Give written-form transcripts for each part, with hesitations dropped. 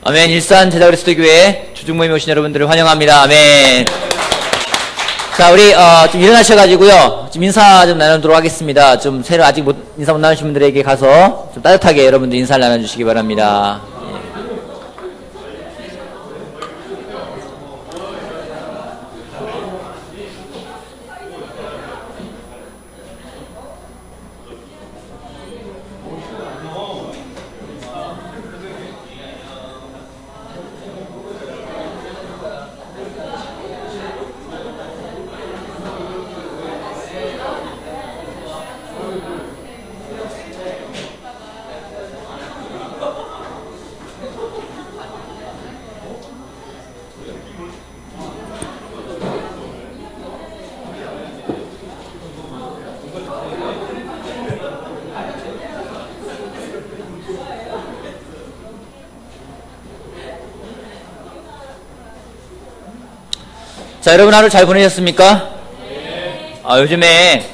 아멘. 일산 제자그리스도교회 주중모임에 오신 여러분들을 환영합니다. 아멘. 자, 우리 좀 일어나셔가지고요, 좀 인사 좀 나누도록 하겠습니다. 좀 새로 아직 인사 못 나누신 분들에게 가서 좀 따뜻하게 여러분들 인사를 나눠주시기 바랍니다. 자, 여러분 하루 잘 보내셨습니까? 네. 요즘에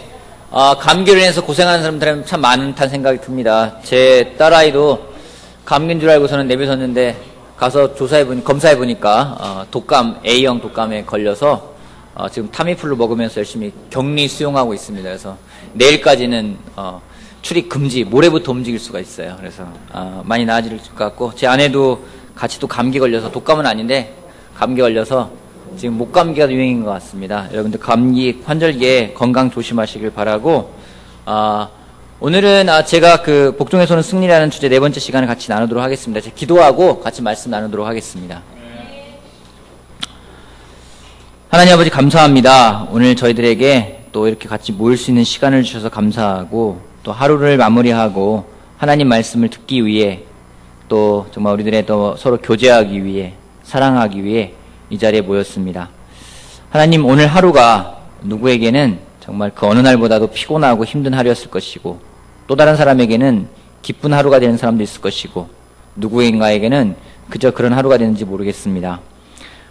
감기로 인해서 고생하는 사람들은 참 많다는 생각이 듭니다. 제 딸아이도 감기인 줄 알고서는 내비뒀는데 가서 검사해보니까 독감, A형 독감에 걸려서 지금 타미플루 먹으면서 열심히 격리 수용하고 있습니다. 그래서 내일까지는 출입 금지, 모레부터 움직일 수가 있어요. 그래서 많이 나아질 것 같고, 제 아내도 같이 또 감기 걸려서, 독감은 아닌데 감기 걸려서 지금 목감기가 유행인 것 같습니다. 여러분들 감기 환절기에 건강 조심하시길 바라고, 오늘은 제가 그 복종에서는 승리라는 주제 4번째 시간을 같이 나누도록 하겠습니다. 제가 기도하고 같이 말씀 나누도록 하겠습니다. 하나님 아버지 감사합니다. 오늘 저희들에게 또 이렇게 같이 모일 수 있는 시간을 주셔서 감사하고, 또 하루를 마무리하고 하나님 말씀을 듣기 위해, 또 정말 우리들의 또 서로 교제하기 위해, 사랑하기 위해 이 자리에 모였습니다. 하나님, 오늘 하루가 누구에게는 정말 그 어느 날보다도 피곤하고 힘든 하루였을 것이고, 또 다른 사람에게는 기쁜 하루가 되는 사람도 있을 것이고, 누구인가에게는 그저 그런 하루가 되는지 모르겠습니다.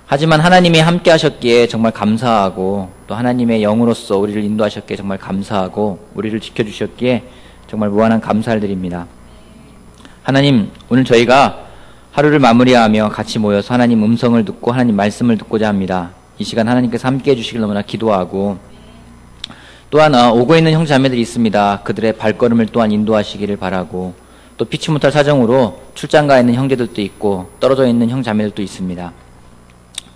하지만 하나님이 함께 하셨기에 정말 감사하고, 또 하나님의 영으로서 우리를 인도하셨기에 정말 감사하고, 우리를 지켜주셨기에 정말 무한한 감사를 드립니다. 하나님, 오늘 저희가 하루를 마무리하며 같이 모여서 하나님 음성을 듣고 하나님 말씀을 듣고자 합니다. 이 시간 하나님께서 함께 해주시길 너무나 기도하고, 또한 오고 있는 형제자매들이 있습니다. 그들의 발걸음을 또한 인도하시기를 바라고, 또 피치 못할 사정으로 출장 가 있는 형제들도 있고 떨어져 있는 형제자매들도 있습니다.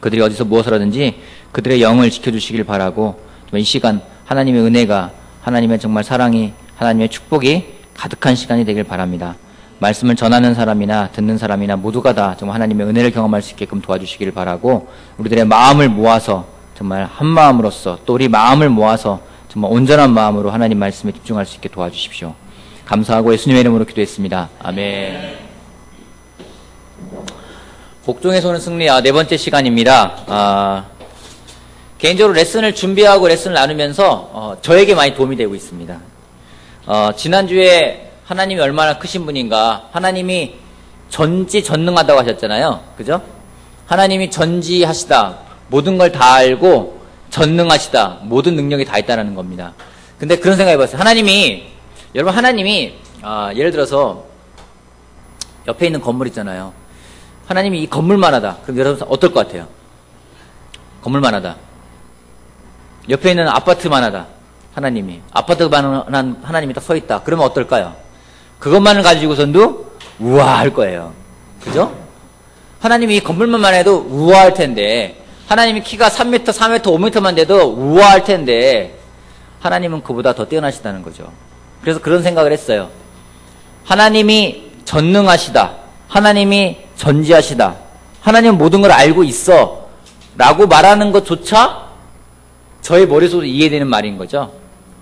그들이 어디서 무엇을 하든지 그들의 영을 지켜주시길 바라고, 이 시간 하나님의 은혜가, 하나님의 정말 사랑이, 하나님의 축복이 가득한 시간이 되길 바랍니다. 말씀을 전하는 사람이나 듣는 사람이나 모두가 다 정말 하나님의 은혜를 경험할 수 있게끔 도와주시길 바라고, 우리들의 마음을 모아서 정말 한 마음으로서, 또 우리 마음을 모아서 정말 온전한 마음으로 하나님 말씀에 집중할 수 있게 도와주십시오. 감사하고 예수님의 이름으로 기도했습니다. 아멘. 복종에서 오는 승리 4번째 시간입니다. 개인적으로 레슨을 준비하고 레슨을 나누면서 저에게 많이 도움이 되고 있습니다. 지난주에 하나님이 얼마나 크신 분인가, 하나님이 전지전능하다고 하셨잖아요. 그죠? 하나님이 전지하시다, 모든 걸 다 알고 전능하시다, 모든 능력이 다 있다는 겁니다. 근데 그런 생각 해봤어요. 여러분 하나님이 예를 들어서 옆에 있는 건물 있잖아요. 하나님이 이 건물만 하다, 그럼 여러분 어떨 것 같아요? 건물만 하다. 옆에 있는 아파트만 하다, 아파트만 하나님이 딱 서 있다, 그러면 어떨까요? 그것만을 가지고선도 우아할 거예요. 그죠? 하나님이 이 건물만 해도 우아할 텐데, 하나님이 키가 3m, 4m, 5m만 돼도 우아할 텐데, 하나님은 그보다 더 뛰어나시다는 거죠. 그래서 그런 생각을 했어요. 하나님이 전능하시다, 하나님이 전지하시다, 하나님은 모든 걸 알고 있어 라고 말하는 것조차 저의 머릿속으로 이해되는 말인 거죠.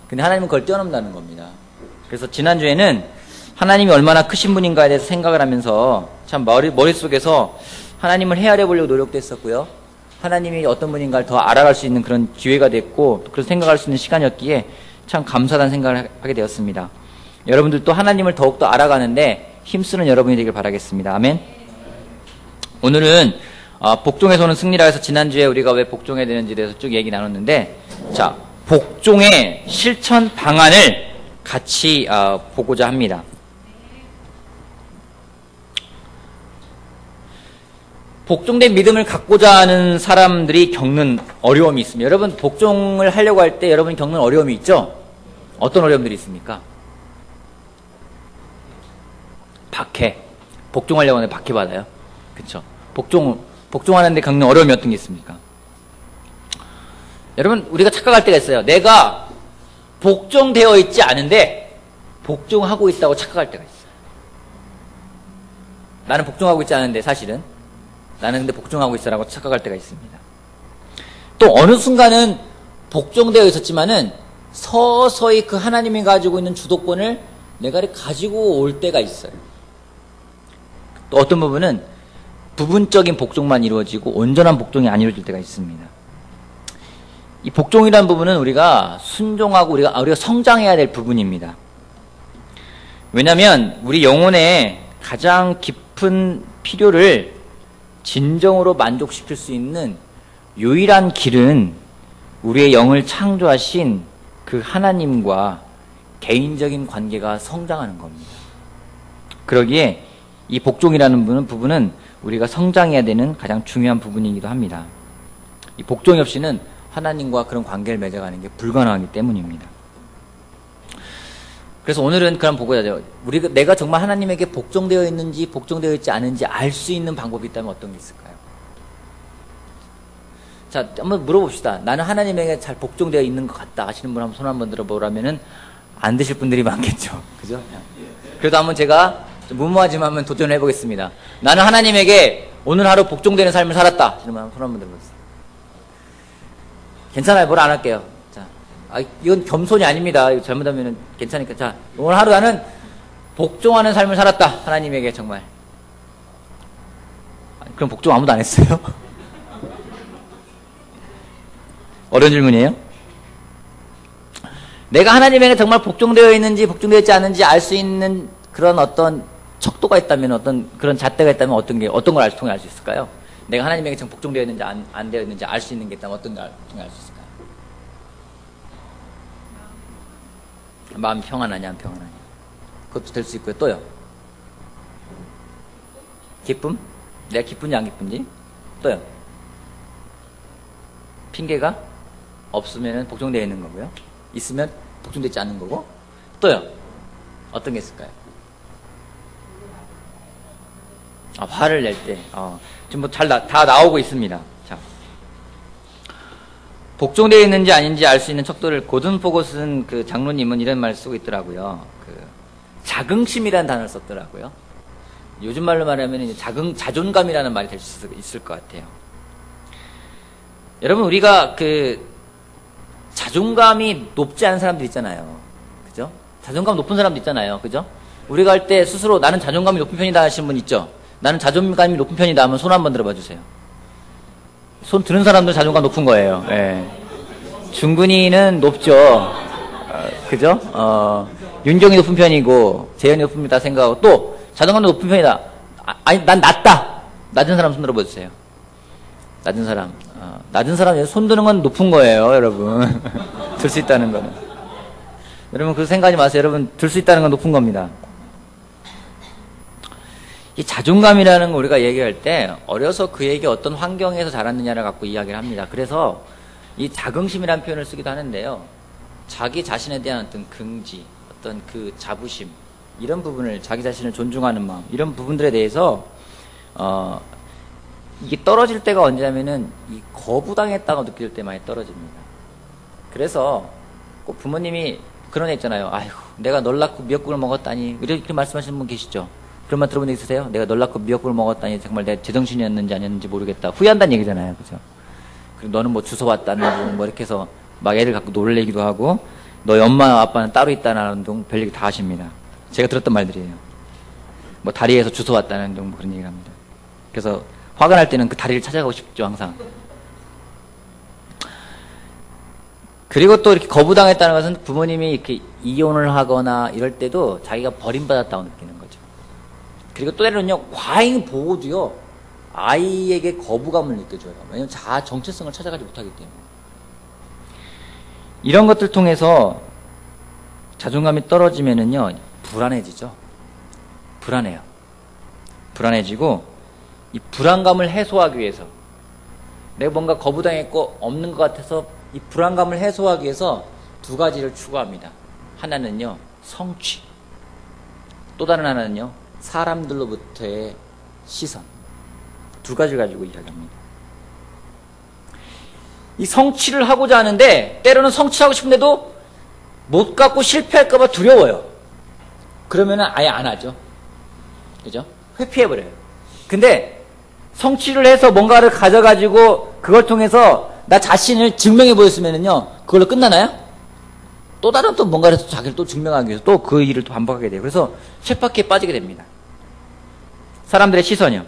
근데 하나님은 그걸 뛰어넘는다는 겁니다. 그래서 지난주에는 하나님이 얼마나 크신 분인가에 대해서 생각을 하면서 참 머릿속에서 하나님을 헤아려 보려고 노력도 했었고요. 하나님이 어떤 분인가를 더 알아갈 수 있는 그런 기회가 됐고, 그런 생각할 수 있는 시간이었기에 참 감사하다는 생각을 하게 되었습니다. 여러분들도 하나님을 더욱더 알아가는데 힘쓰는 여러분이 되길 바라겠습니다. 아멘. 오늘은 복종에서 오는 승리라 해서 지난주에 우리가 왜 복종해야 되는지에 대해서 쭉 얘기 나눴는데, 자, 복종의 실천 방안을 같이 보고자 합니다. 복종된 믿음을 갖고자 하는 사람들이 겪는 어려움이 있습니다. 여러분, 복종을 하려고 할 때 여러분이 겪는 어려움이 있죠? 어떤 어려움들이 있습니까? 박해. 복종하려고 하는데 박해받아요. 그쵸? 복종하는데 겪는 어려움이 어떤 게 있습니까? 여러분, 우리가 착각할 때가 있어요. 내가 복종되어 있지 않은데 복종하고 있다고 착각할 때가 있어요. 나는 복종하고 있지 않은데 사실은 나는 근데 복종하고 있어라고 착각할 때가 있습니다. 또 어느 순간은 복종되어 있었지만은 서서히 그 하나님이 가지고 있는 주도권을 내가 가지고 올 때가 있어요. 또 어떤 부분은 부분적인 복종만 이루어지고 온전한 복종이 안 이루어질 때가 있습니다. 이 복종이라는 부분은 우리가 순종하고 우리가 성장해야 될 부분입니다. 왜냐하면 우리 영혼의 가장 깊은 필요를 진정으로 만족시킬 수 있는 유일한 길은 우리의 영을 창조하신 그 하나님과 개인적인 관계가 성장하는 겁니다. 그러기에 이 복종이라는 부분은 우리가 성장해야 되는 가장 중요한 부분이기도 합니다. 이 복종이 없이는 하나님과 그런 관계를 맺어가는 게 불가능하기 때문입니다. 그래서 오늘은 그럼 보고자 돼요. 내가 정말 하나님에게 복종되어 있는지 복종되어 있지 않은지 알 수 있는 방법이 있다면 어떤 게 있을까요? 자, 한번 물어봅시다. 나는 하나님에게 잘 복종되어 있는 것 같다 하시는 분 한번 손 한번 들어보라면은 안 되실 분들이 많겠죠. 그죠? 그래도 한번 제가 좀 무모하지만 한번 도전을 해보겠습니다. 나는 하나님에게 오늘 하루 복종되는 삶을 살았다 하시는 분 한번 손 한번 들어보세요. 괜찮아요. 뭘 안 할게요. 자, 이건 겸손이 아닙니다. 이거 잘못하면 괜찮으니까. 자, 오늘 하루 나는 복종하는 삶을 살았다. 하나님에게 정말. 그럼 복종 아무도 안 했어요? 어려운 질문이에요? 내가 하나님에게 정말 복종되어 있는지 복종되어 있지 않은지 알 수 있는 그런 어떤 척도가 있다면, 어떤 그런 잣대가 있다면 어떤 걸 통해 알 수 있을까요? 내가 하나님에게 정말 복종되어 있는지 안 되어 있는지 알 수 있는 게 있다면 어떤 걸 통해 알 수 있을까요? 마음 평안하냐 안 평안하냐, 그것도 될 수 있고요. 또요? 기쁨? 내가 기쁜지 안 기쁜지? 또요? 핑계가 없으면 복종되어 있는 거고요. 있으면 복종되지 않는 거고. 또요? 어떤 게 있을까요? 화를 낼 때. 지금 뭐 다 나오고 있습니다. 자, 복종되어 있는지 아닌지 알 수 있는 척도를 고든포고 쓴 그 장로님은 이런 말을 쓰고 있더라고요. 자긍심이라는 단어를 썼더라고요. 요즘 말로 말하면 이제 자존감이라는 말이 될 수 있을 것 같아요. 여러분, 우리가 자존감이 높지 않은 사람들 있잖아요. 그죠? 자존감 높은 사람도 있잖아요. 그죠? 우리가 할 때 스스로 나는 자존감이 높은 편이다 하시는 분 있죠? 나는 자존감이 높은 편이다 하면 손 한번 들어봐 주세요. 손 드는 사람들 자존감 높은 거예요. 예. 중근이는 높죠. 그죠? 윤경이 높은 편이고, 재현이 높은 편이다 생각하고, 또, 자존감도 높은 편이다. 아니, 난 낮다. 낮은 사람 손 들어봐 주세요. 낮은 사람. 낮은 사람, 손 드는 건 높은 거예요, 여러분. 들 수 있다는 거는. 여러분, 그거 생각하지 마세요. 여러분, 들 수 있다는 건 높은 겁니다. 이 자존감이라는 거 우리가 얘기할 때, 어려서 그에게 어떤 환경에서 자랐느냐를 갖고 이야기를 합니다. 그래서, 이 자긍심이라는 표현을 쓰기도 하는데요. 자기 자신에 대한 어떤 긍지, 어떤 그 자부심, 이런 부분을, 자기 자신을 존중하는 마음, 이런 부분들에 대해서, 이게 떨어질 때가 언제냐면은 이 거부당했다고 느낄 때 많이 떨어집니다. 그래서 꼭 부모님이 그런 애 있잖아요. 아이고, 내가 널 낳고 미역국을 먹었다니, 이렇게 말씀하시는 분 계시죠? 그런 말 들어본 적 있으세요? 내가 널 낳고 미역국을 먹었다니 정말 내가 제정신이었는지 아니었는지 모르겠다. 후회한다는 얘기잖아요. 그죠? 그리고 너는 뭐 주워 왔다는 둥, 뭐 이렇게 해서 막 애들 갖고 놀래기도 하고, 너희 엄마 아빠는 따로 있다는 둥, 별 얘기 다 하십니다. 제가 들었던 말들이에요. 뭐 다리에서 주워 왔다는 둥, 뭐 그런 얘기를 합니다. 그래서 화가 날 때는 그 다리를 찾아가고 싶죠, 항상. 그리고 또 이렇게 거부당했다는 것은 부모님이 이렇게 이혼을 하거나 이럴 때도 자기가 버림받았다고 느끼는 거죠. 그리고 또 때로는요, 과잉 보호도요, 아이에게 거부감을 느껴줘요. 왜냐면 정체성을 찾아가지 못하기 때문에. 이런 것들 통해서 자존감이 떨어지면은요, 불안해지죠. 불안해요. 불안해지고, 이 불안감을 해소하기 위해서, 내가 뭔가 거부당했고 없는 것 같아서 이 불안감을 해소하기 위해서 두 가지를 추구합니다. 하나는요, 성취. 또 다른 하나는요, 사람들로부터의 시선. 두 가지를 가지고 이야기합니다. 이 성취를 하고자 하는데 때로는 성취하고 싶은데도 못 갖고 실패할까봐 두려워요. 그러면은 아예 안 하죠. 그죠? 회피해버려요. 근데 성취를 해서 뭔가를 가져가지고 그걸 통해서 나 자신을 증명해 보였으면은요, 그걸로 끝나나요? 또 다른 또 뭔가를 해서 자기를 또 증명하기 위해서 또 그 일을 또 반복하게 돼요. 그래서 쳇바퀴에 빠지게 됩니다. 사람들의 시선이요.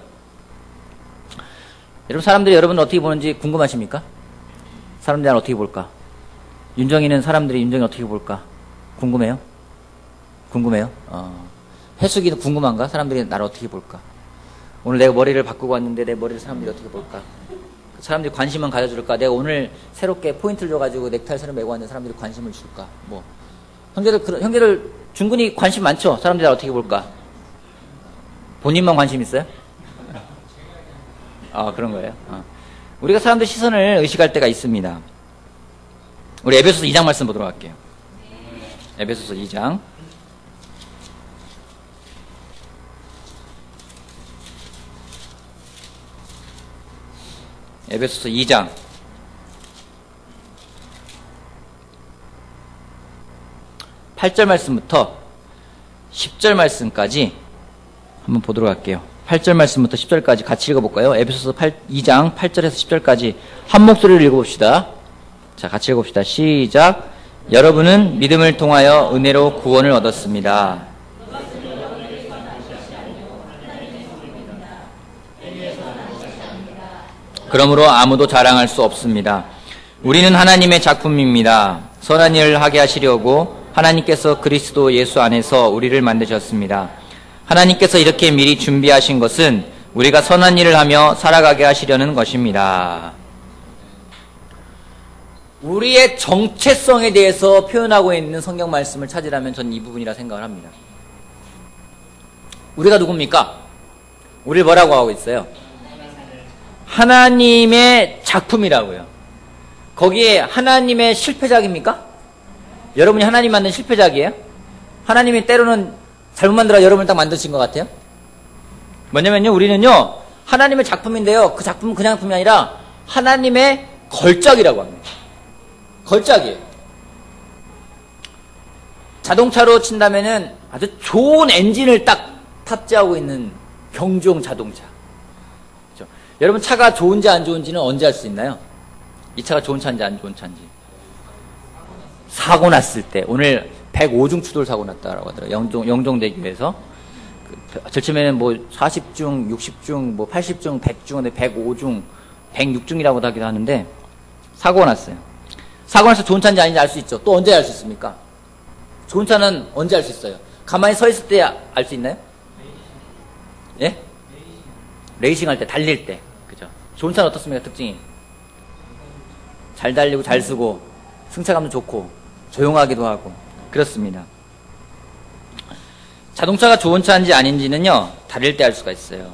여러분, 사람들이 여러분을 어떻게 보는지 궁금하십니까? 사람들이 나를 어떻게 볼까? 윤정이는 사람들이 윤정이 어떻게 볼까? 궁금해요? 궁금해요? 해숙이도 궁금한가? 사람들이 나를 어떻게 볼까? 오늘 내가 머리를 바꾸고 왔는데 내 머리를 사람들이 어떻게 볼까? 사람들이 관심은 가져줄까? 내가 오늘 새롭게 포인트를 줘가지고 넥타이 새로 메고 왔는데 사람들이 관심을 줄까? 뭐. 형제들 중근히 관심 많죠? 사람들이 나를 어떻게 볼까? 본인만 관심 있어요? 그런 거예요? 우리가 사람들 시선을 의식할 때가 있습니다. 우리 에베소서 2장 말씀 보도록 할게요. 에베소서 2장. 에베소서 2장 8절 말씀부터 10절 말씀까지 한번 보도록 할게요. 8절 말씀부터 10절까지 같이 읽어볼까요? 에베소서 2장 8절에서 10절까지 한 목소리를 읽어봅시다. 자, 같이 읽어봅시다. 시작. 여러분은 믿음을 통하여 은혜로 구원을 얻었습니다. 그러므로 아무도 자랑할 수 없습니다. 우리는 하나님의 작품입니다. 선한 일을 하게 하시려고 하나님께서 그리스도 예수 안에서 우리를 만드셨습니다. 하나님께서 이렇게 미리 준비하신 것은 우리가 선한 일을 하며 살아가게 하시려는 것입니다. 우리의 정체성에 대해서 표현하고 있는 성경 말씀을 찾으라면 전 이 부분이라 생각을 합니다. 우리가 누굽니까? 우리를 뭐라고 하고 있어요? 하나님의 작품이라고요. 거기에 하나님의 실패작입니까? 여러분이 하나님 만든 실패작이에요? 하나님이 때로는 잘못 만들어 여러분을 딱 만드신 것 같아요? 뭐냐면요, 우리는요, 하나님의 작품인데요, 그 작품은 그냥 작품이 아니라 하나님의 걸작이라고 합니다. 걸작이에요. 자동차로 친다면은 아주 좋은 엔진을 딱 탑재하고 있는 경주용 자동차. 그렇죠? 여러분, 차가 좋은지 안 좋은지는 언제 알 수 있나요? 이 차가 좋은 차인지 안 좋은 차인지. 사고 났을 때. 오늘 105중 추돌 사고 났다라고 하더라고요. 영종대교에서. 제일 처음에는 뭐 40중, 60중, 뭐 80중, 100중, 근데 105중, 106중이라고 하기도 하는데 사고가 났어요. 사고 나서 좋은 차인지 아닌지 알 수 있죠. 또 언제 알 수 있습니까? 좋은 차는 언제 알 수 있어요? 가만히 서 있을 때 알 수 있나요? 예? 레이싱 할 때, 달릴 때. 그죠? 좋은 차는 어떻습니까? 특징이. 잘 달리고 잘 쓰고 승차감도 좋고 조용하기도 하고 그렇습니다. 자동차가 좋은 차인지 아닌지는요, 달릴 때 알 수가 있어요.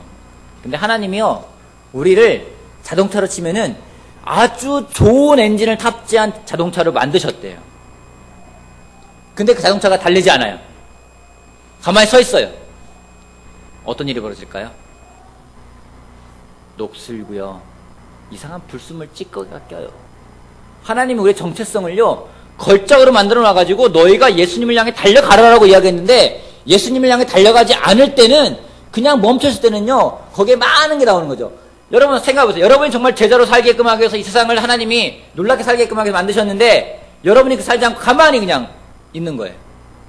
근데 하나님이요, 우리를 자동차로 치면은 아주 좋은 엔진을 탑재한 자동차를 만드셨대요. 근데 그 자동차가 달리지 않아요. 가만히 서 있어요. 어떤 일이 벌어질까요? 녹슬고요, 이상한 불순물 찌꺼기가 껴요. 하나님이 우리의 정체성을요, 걸작으로 만들어 놔가지고 너희가 예수님을 향해 달려가라라고 이야기했는데, 예수님을 향해 달려가지 않을 때는, 그냥 멈췄을 때는요, 거기에 많은 게 나오는 거죠. 여러분 생각해보세요. 여러분이 정말 제자로 살게끔 하기 위해서 이 세상을 하나님이 놀랍게 살게끔 하기 위해서 만드셨는데, 여러분이 그 살지 않고 가만히 그냥 있는 거예요.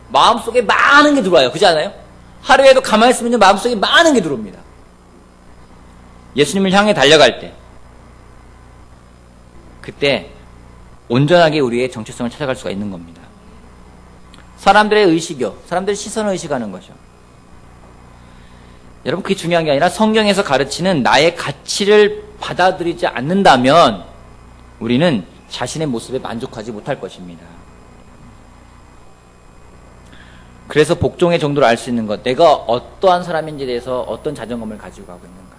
마음속에 많은 게 들어와요. 그렇지 않아요? 하루에도 가만히 있으면 마음속에 많은 게 들어옵니다. 예수님을 향해 달려갈 때, 그때 온전하게 우리의 정체성을 찾아갈 수가 있는 겁니다. 사람들의 의식이요, 사람들의 시선을 의식하는 거죠. 여러분, 그게 중요한 게 아니라 성경에서 가르치는 나의 가치를 받아들이지 않는다면 우리는 자신의 모습에 만족하지 못할 것입니다. 그래서 복종의 정도를 알 수 있는 것, 내가 어떠한 사람인지에 대해서 어떤 자존감을 가지고 가고 있는가.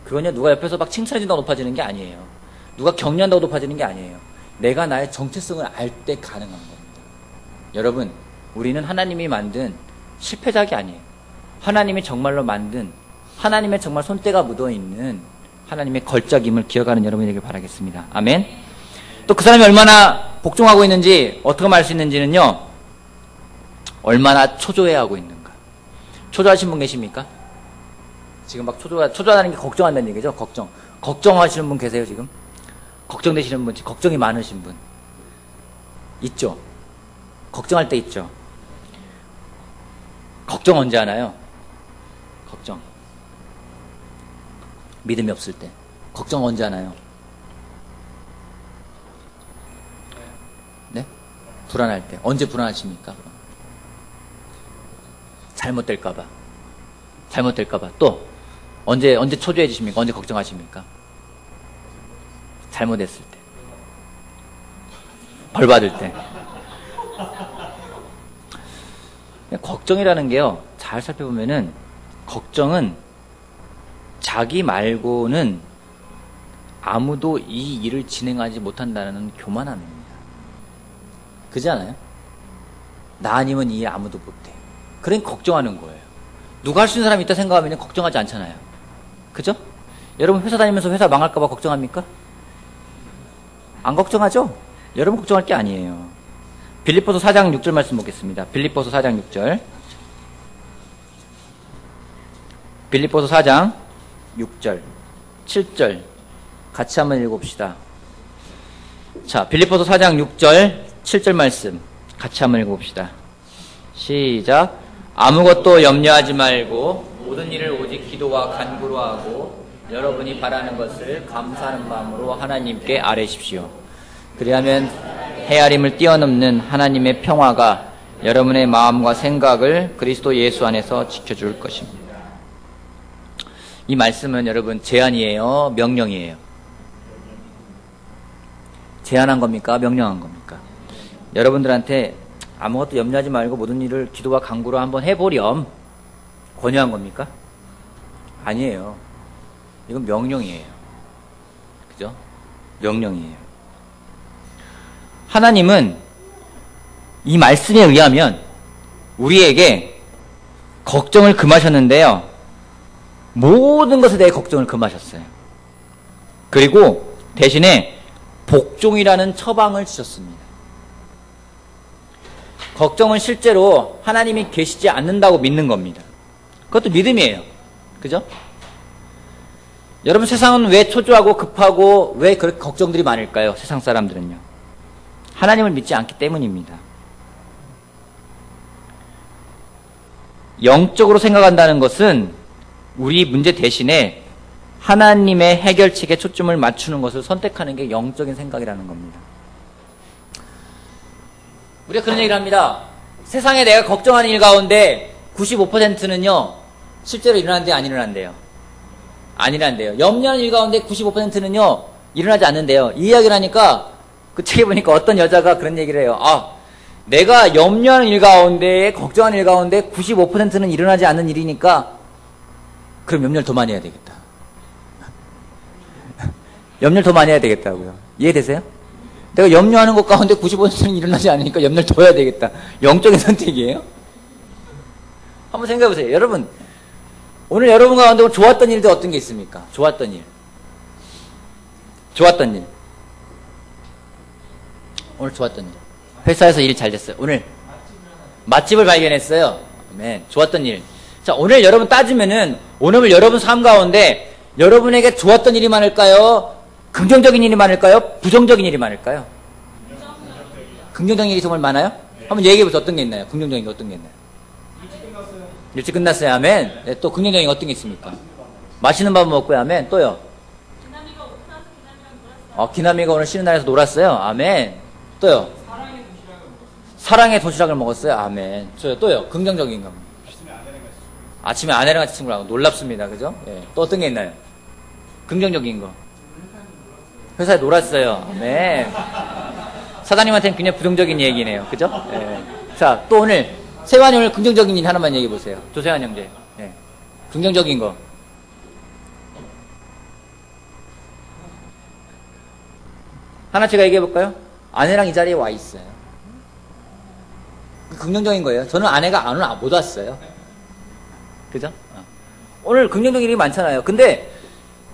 그건요, 누가 옆에서 막 칭찬해준다고 높아지는 게 아니에요. 누가 격려한다고 높아지는 게 아니에요. 내가 나의 정체성을 알 때 가능한 겁니다. 여러분, 우리는 하나님이 만든 실패작이 아니에요. 하나님이 정말로 만든, 하나님의 정말 손때가 묻어있는 하나님의 걸작임을 기억하는 여러분에게 바라겠습니다. 아멘. 또 그 사람이 얼마나 복종하고 있는지 어떻게 말 수 있는지는요, 얼마나 초조해하고 있는가. 초조하신 분 계십니까? 지금 막 초조하다는 게 걱정한다는 얘기죠. 걱정하시는 분 계세요, 지금? 걱정되시는 분, 걱정이 많으신 분. 있죠? 걱정할 때 있죠? 걱정 언제 하나요? 걱정. 믿음이 없을 때. 걱정 언제 하나요? 네? 불안할 때. 언제 불안하십니까? 잘못될까봐. 또, 언제 초조해지십니까? 언제 걱정하십니까? 잘못했을 때. 벌 받을 때. 걱정이라는 게요, 잘 살펴보면은, 걱정은 자기 말고는 아무도 이 일을 진행하지 못한다는 교만함입니다. 그렇지 않아요? 나 아니면 이 일 아무도 못해. 그러니까 걱정하는 거예요. 누가 할 수 있는 사람이 있다 생각하면 걱정하지 않잖아요. 그죠? 여러분 회사 다니면서 회사 망할까봐 걱정합니까? 안 걱정하죠? 여러분 걱정할 게 아니에요. 빌립보서 4장 6절 말씀 보겠습니다. 빌립보서 4장 6절. 빌립보서 4장 6절, 7절 같이 한번 읽어봅시다. 자, 빌립보서 4장 6절, 7절 말씀 같이 한번 읽어봅시다. 시작. 아무것도 염려하지 말고 모든 일을 오직 기도와 간구로 하고 여러분이 바라는 것을 감사하는 마음으로 하나님께 아뢰십시오. 그리하면 헤아림을 뛰어넘는 하나님의 평화가 여러분의 마음과 생각을 그리스도 예수 안에서 지켜줄 것입니다. 이 말씀은 여러분 제안이에요? 명령이에요? 제안한 겁니까? 명령한 겁니까? 여러분들한테 아무것도 염려하지 말고 모든 일을 기도와 간구로 한번 해보렴 권유한 겁니까? 아니에요. 이건 명령이에요. 그죠? 명령이에요. 하나님은 이 말씀에 의하면 우리에게 걱정을 금하셨는데요, 모든 것에 대해 걱정을 금하셨어요. 그리고 대신에 복종이라는 처방을 주셨습니다. 걱정은 실제로 하나님이 계시지 않는다고 믿는 겁니다. 그것도 믿음이에요. 그죠? 여러분, 세상은 왜 초조하고 급하고 왜 그렇게 걱정들이 많을까요? 세상 사람들은요. 하나님을 믿지 않기 때문입니다. 영적으로 생각한다는 것은 우리 문제 대신에 하나님의 해결책에 초점을 맞추는 것을 선택하는 게 영적인 생각이라는 겁니다. 우리가 그런 얘기를 합니다. 세상에 내가 걱정하는 일 가운데 95%는요 실제로 일어나는데 안 일어난대요. 안 일어난대요. 염려하는 일 가운데 95%는요 일어나지 않는데요. 이 이야기를 하니까 그 책에 보니까 어떤 여자가 그런 얘기를 해요. 아, 내가 염려하는 일 가운데, 걱정하는 일 가운데 95%는 일어나지 않는 일이니까 그럼 염려를 더 많이 해야 되겠다. 염려를 더 많이 해야 되겠다고요. 이해되세요? 내가 염려하는 것 가운데 95%는 일어나지 않으니까 염려를 더 해야 되겠다. 영적인 선택이에요? 한번 생각해 보세요. 여러분, 오늘 여러분 가운데 좋았던 일도 어떤 게 있습니까? 좋았던 일. 오늘 좋았던 일. 회사에서 일이 잘 됐어요. 오늘 맛집을 발견했어요. 네, 좋았던 일. 자, 오늘 여러분 따지면은 오늘 여러분 삶 가운데 여러분에게 좋았던 일이 많을까요? 긍정적인 일이 많을까요? 부정적인 일이 많을까요? 긍정적인 일이 정말 많아요? 한번 얘기해보세요. 어떤 게 있나요? 긍정적인 게 어떤 게 있나요? 일찍 끝났어요. 아멘. 네, 또 긍정적인 게 어떤 게 있습니까? 맛있는 밥 먹고요. 아멘. 또요? 기남이가 오늘 쉬는 날에서 놀았어요. 아멘. 또요? 사랑의 도시락을 먹었어요. 아멘. 또요? 긍정적인 거. 아침에 아내랑 같이 친구랑 놀랍습니다. 그죠? 예. 또 어떤 게 있나요? 긍정적인 거. 회사에 놀았어요. 아멘. 사장님한테는 그냥 부정적인 얘기네요. 그죠? 예. 자, 또 오늘 세환이 오늘 긍정적인 일 하나만 얘기해 보세요. 조세환 형제. 예. 긍정적인 거. 하나 제가 얘기해볼까요? 아내랑 이 자리에 와 있어요. 긍정적인 거예요. 저는 아내가 오늘 못 왔어요. 그죠? 오늘 긍정적인 일이 많잖아요. 근데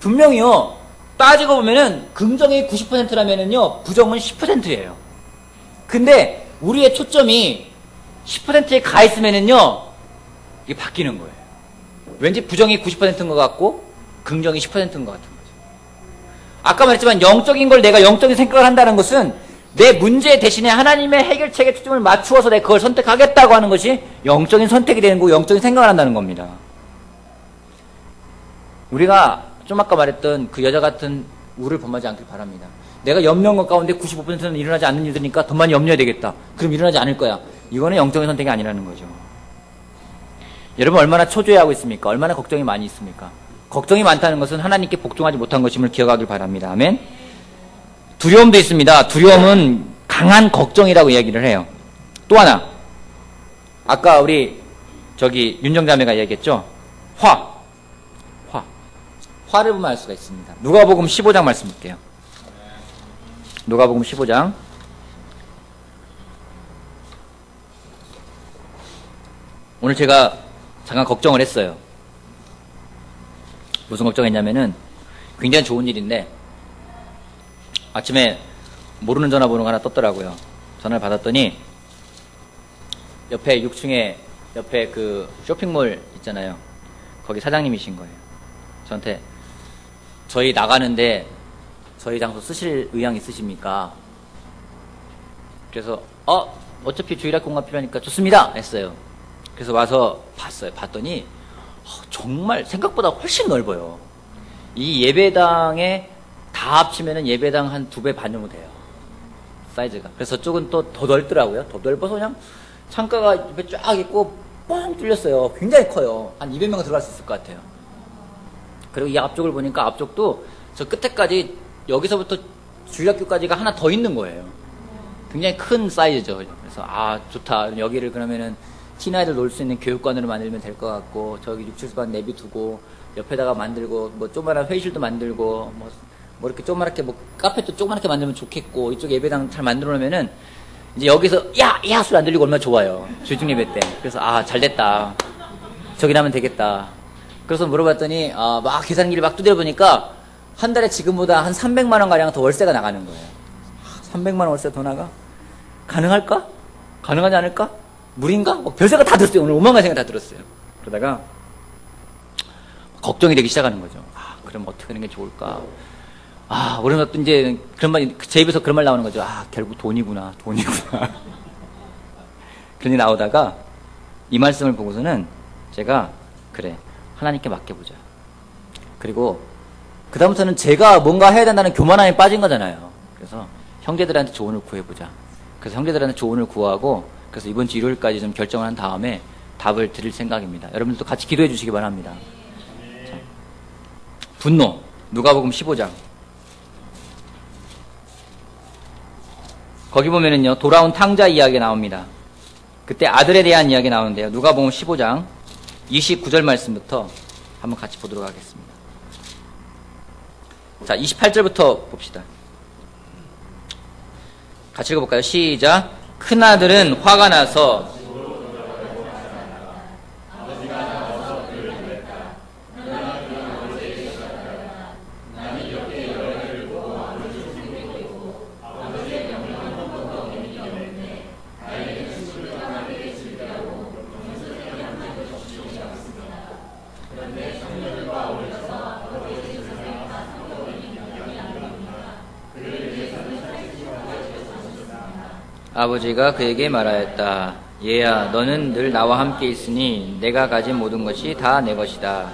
분명히요, 따지고 보면은 긍정이 90%라면은요, 부정은 10%예요. 근데 우리의 초점이 10%에 가 있으면은요, 이게 바뀌는 거예요. 왠지 부정이 90%인 것 같고 긍정이 10%인 것 같은 거죠. 아까 말했지만 영적인 걸 내가 영적인 생각을 한다는 것은 내 문제 대신에 하나님의 해결책에 초점을 맞추어서 내가 그걸 선택하겠다고 하는 것이 영적인 선택이 되는 거고 영적인 생각을 한다는 겁니다. 우리가 좀 아까 말했던 그 여자 같은 우를 범하지 않길 바랍니다. 내가 염려한 것 가운데 95%는 일어나지 않는 일들이니까 더 많이 염려해야 되겠다. 그럼 일어나지 않을 거야. 이거는 영적인 선택이 아니라는 거죠. 여러분 얼마나 초조해하고 있습니까? 얼마나 걱정이 많이 있습니까? 걱정이 많다는 것은 하나님께 복종하지 못한 것임을 기억하길 바랍니다. 아멘. 두려움도 있습니다. 두려움은 강한 걱정이라고 이야기를 해요. 또 하나, 아까 우리 윤정자매가 얘기했죠. 화를 보면 알 수가 있습니다. 누가복음 15장 말씀 볼게요. 누가복음 15장. 오늘 제가 잠깐 걱정을 했어요. 무슨 걱정했냐면은 굉장히 좋은 일인데 아침에 모르는 전화번호가 하나 떴더라고요. 전화를 받았더니 옆에 6층에 옆에 그 쇼핑몰 있잖아요. 거기 사장님이신 거예요. 저한테 저희 나가는데 저희 장소 쓰실 의향 있으십니까? 그래서 어차피 주일학 공간 필요하니까 좋습니다 했어요. 그래서 와서 봤어요. 봤더니 정말 생각보다 훨씬 넓어요. 이 예배당에 다 합치면은 예배당 한 2배 반 정도 돼요. 사이즈가. 그래서 저쪽은 또 더 넓더라고요. 더 넓어서 그냥 창가가 옆에 쫙 있고 뻥 뚫렸어요. 굉장히 커요. 한 200명 들어갈 수 있을 것 같아요. 그리고 이 앞쪽을 보니까 앞쪽도 저 끝에까지 여기서부터 주일학교까지가 하나 더 있는 거예요. 굉장히 큰 사이즈죠. 그래서 좋다. 여기를 그러면은 티나이들 놀 수 있는 교육관으로 만들면 될 것 같고 저기 6, 7반 내비두고 옆에다가 만들고 뭐 조그만한 회의실도 만들고 뭐 이렇게 조그맣게 뭐 카페도 조그맣게 만들면 좋겠고 이쪽 예배당 잘 만들어 놓으면은 이제 여기서 야 소리 안 들리고 얼마나 좋아요. 주중 예배 때. 그래서 잘 됐다. 저기 나면 되겠다. 그래서 물어봤더니 막 계산기를 막 두드려 보니까 한 달에 지금보다 한 300만 원 가량 더 월세가 나가는 거예요. 300만 원 월세 더 나가? 가능할까? 가능하지 않을까? 물인가? 별생각 다 들었어요. 오늘 5만 가지 생각 다 들었어요. 그러다가 걱정이 되기 시작하는 거죠. 그럼 어떻게 하는 게 좋을까? 우리는 또 이제 그런 말, 제 입에서 그런 말 나오는 거죠. 결국 돈이구나. 그런 게 나오다가 이 말씀을 보고서는 제가 그래 하나님께 맡겨보자. 그리고 그 다음부터는 제가 뭔가 해야 된다는 교만함에 빠진 거잖아요. 그래서 형제들한테 조언을 구해보자. 그래서 형제들한테 조언을 구하고 그래서 이번 주 일요일까지 좀 결정을 한 다음에 답을 드릴 생각입니다. 여러분들도 같이 기도해 주시기 바랍니다. 자, 분노. 누가복음 15장. 거기 보면은요, 돌아온 탕자 이야기가 나옵니다. 그때 아들에 대한 이야기 나오는데요. 누가복음 15장 29절 말씀부터 한번 같이 보도록 하겠습니다. 자, 28절부터 봅시다. 같이 읽어볼까요? 시작. 큰아들은 화가 나서 아버지가 그에게 말하였다. 얘야, 너는 늘 나와 함께 있으니 내가 가진 모든 것이 다 내 것이다.